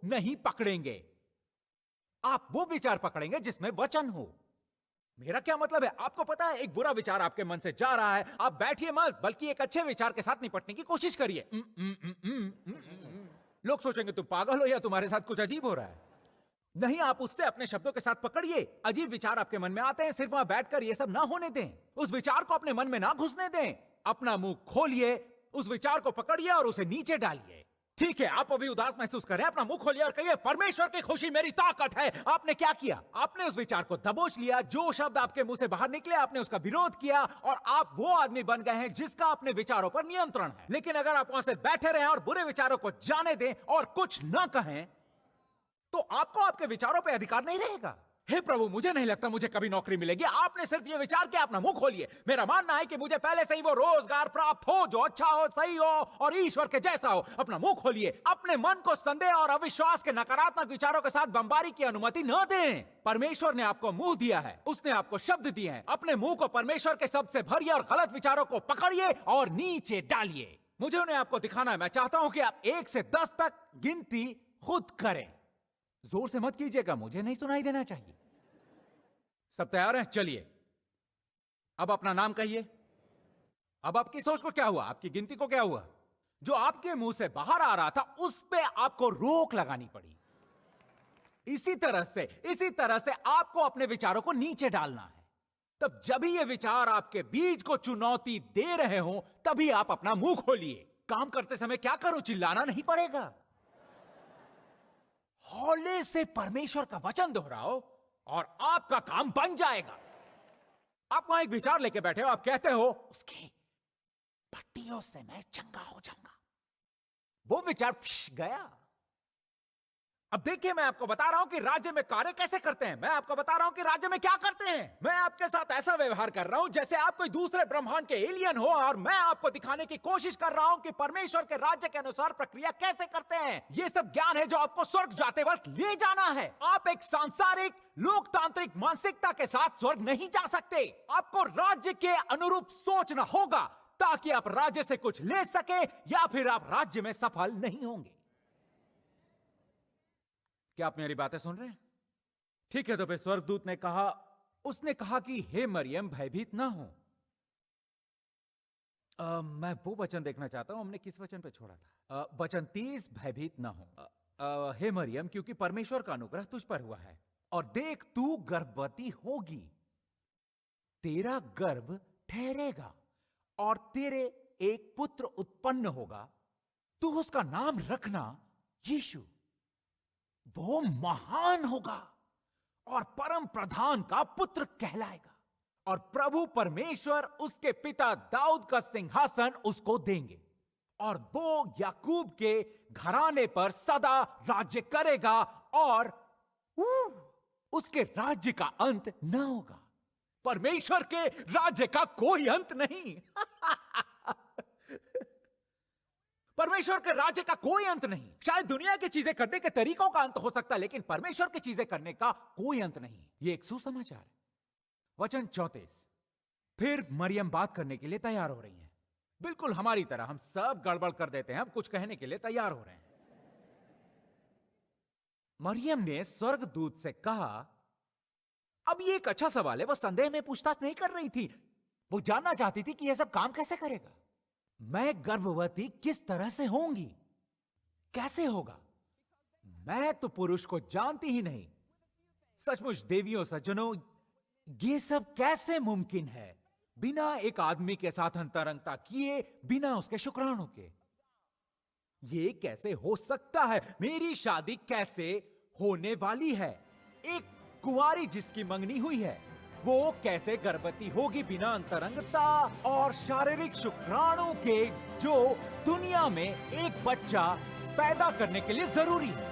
नहीं पकड़ेंगे। आप वो विचार पकड़ेंगे जिसमें वचन हो। मेरा क्या मतलब है, आपको पता है एक बुरा विचार आपके मन से जा रहा है, आप बैठिए मत, बल्कि एक अच्छे विचार के साथ निपटने की कोशिश करिए। लोग सोचेंगे तुम पागल हो या तुम्हारे साथ कुछ अजीब हो रहा है। नहीं, आप उससे अपने शब्दों के साथ पकड़िए। अजीब विचार आपके मन में आते हैं, सिर्फ वहां बैठकर ये सब ना होने दें। उस विचार को अपने मन में ना घुसने दें। अपना मुंह खोलिए, उस विचार को पकड़िए और उसे नीचे डालिए। ठीक है, आप अभी उदास महसूस कर रहे हैं, अपना मुंह खोलिए और कहिए, परमेश्वर की खुशी मेरी ताकत है। आपने क्या किया? आपने उस विचार को दबोच लिया। जो शब्द आपके मुंह से बाहर निकले, आपने उसका विरोध किया और आप वो आदमी बन गए हैं जिसका अपने विचारों पर नियंत्रण है। लेकिन अगर आप वहां से बैठे रहें और बुरे विचारों को जाने दें और कुछ ना कहें, तो आपको आपके विचारों पे अधिकार नहीं रहेगा। हे प्रभु, मुझे नहीं लगता मुझे कभी नौकरी मिलेगी। आपने सिर्फ ये विचार किया, अपना मुंह खोलिए। मेरा मानना है कि मुझे पहले से ही वो रोजगार प्राप्त हो जो अच्छा हो, सही हो और ईश्वर के जैसा हो। अपना मुंह खोलिए। अपने मन को संदेह और अविश्वास के नकारात्मक विचारों के साथ बमबारी की अनुमति न दें। परमेश्वर ने आपको मुंह दिया है, उसने आपको शब्द दिए हैं। अपने मुंह को परमेश्वर के शब्द से भरिए और गलत विचारों को पकड़िए और नीचे डालिए। मुझे उन्हें आपको दिखाना है। मैं चाहता हूं कि आप 1 से 10 तक गिनती खुद करें। जोर से मत कीजिएगा, मुझे नहीं सुनाई देना चाहिए। सब तैयार हैं? चलिए, अब अपना नाम कहिए। अब आपकी सोच को क्या हुआ? आपकी गिनती को क्या हुआ? जो आपके मुंह से बाहर आ रहा था उस पे आपको रोक लगानी पड़ी। इसी तरह से आपको अपने विचारों को नीचे डालना है। तब जब भी ये विचार आपके बीज को चुनौती दे रहे हो, तभी आप अपना मुंह खोलिए। काम करते समय क्या करो? चिल्लाना नहीं पड़ेगा। हौले से परमेश्वर का वचन दोहराओ और आपका काम बन जाएगा। आप वहां एक विचार लेके बैठे हो, आप कहते हो उसकी पट्टियों से मैं चंगा हो जाऊंगा। वो विचार गया। अब देखिए, मैं आपको बता रहा हूं कि राज्य में कार्य कैसे करते हैं। मैं आपको बता रहा हूं कि राज्य में क्या करते हैं। मैं आपके साथ ऐसा व्यवहार कर रहा हूं जैसे आप कोई दूसरे ब्रह्मांड के एलियन हो, और मैं आपको दिखाने की कोशिश कर रहा हूं कि परमेश्वर के राज्य के अनुसार प्रक्रिया कैसे करते हैं। ये सब ज्ञान है जो आपको स्वर्ग जाते वक्त ले जाना है। आप एक सांसारिक लोकतांत्रिक मानसिकता के साथ स्वर्ग नहीं जा सकते। आपको राज्य के अनुरूप सोचना होगा ताकि आप राज्य से कुछ ले सके, या फिर आप राज्य में सफल नहीं होंगे। क्या आप मेरी बातें सुन रहे हैं? ठीक है, तो फिर स्वर्गदूत ने कहा, उसने कहा कि हे मरियम, भयभीत ना हो। मैं वो वचन देखना चाहता हूं, हमने किस वचन पे छोड़ा था? वचन 30, भयभीत ना हो। हे मरियम, क्योंकि परमेश्वर का अनुग्रह तुझ पर हुआ है, और देख तू गर्भवती होगी, तेरा गर्भ ठहरेगा और तेरे एक पुत्र उत्पन्न होगा। तू उसका नाम रखना यीशु। वो महान होगा और परम प्रधान का पुत्र कहलाएगा, और प्रभु परमेश्वर उसके पिता दाऊद का सिंहासन उसको देंगे, और वो याकूब के घराने पर सदा राज्य करेगा, और उसके राज्य का अंत न होगा। परमेश्वर के राज्य का कोई अंत नहीं। परमेश्वर के राज्य का कोई अंत नहीं। शायद दुनिया की चीजें करने के तरीकों का अंत हो सकता है, लेकिन परमेश्वर की चीजें करने का कोई अंत नहीं। यह एक सुसमाचार है। वचन 34। फिर मरियम बात करने के लिए तैयार हो रही हैं। बिल्कुल हमारी तरह हम सब गड़बड़ कर देते हैं, हम कुछ कहने के लिए तैयार हो रहे हैं। मरियम ने स्वर्गदूत से कहा, अब ये एक अच्छा सवाल है। वो संदेह में पूछताछ नहीं कर रही थी, वो जानना चाहती थी कि यह सब काम कैसे करेगा। मैं गर्भवती किस तरह से होंगी, कैसे होगा? मैं तो पुरुष को जानती ही नहीं। सचमुच देवियों सज्जनों, ये सब कैसे मुमकिन है? बिना एक आदमी के साथ अंतरंगता किए, बिना उसके शुक्राणु के। ये कैसे हो सकता है? मेरी शादी कैसे होने वाली है? एक कुंवारी जिसकी मंगनी हुई है, वो कैसे गर्भवती होगी बिना अंतरंगता और शारीरिक शुक्राणु के, जो दुनिया में एक बच्चा पैदा करने के लिए जरूरी है?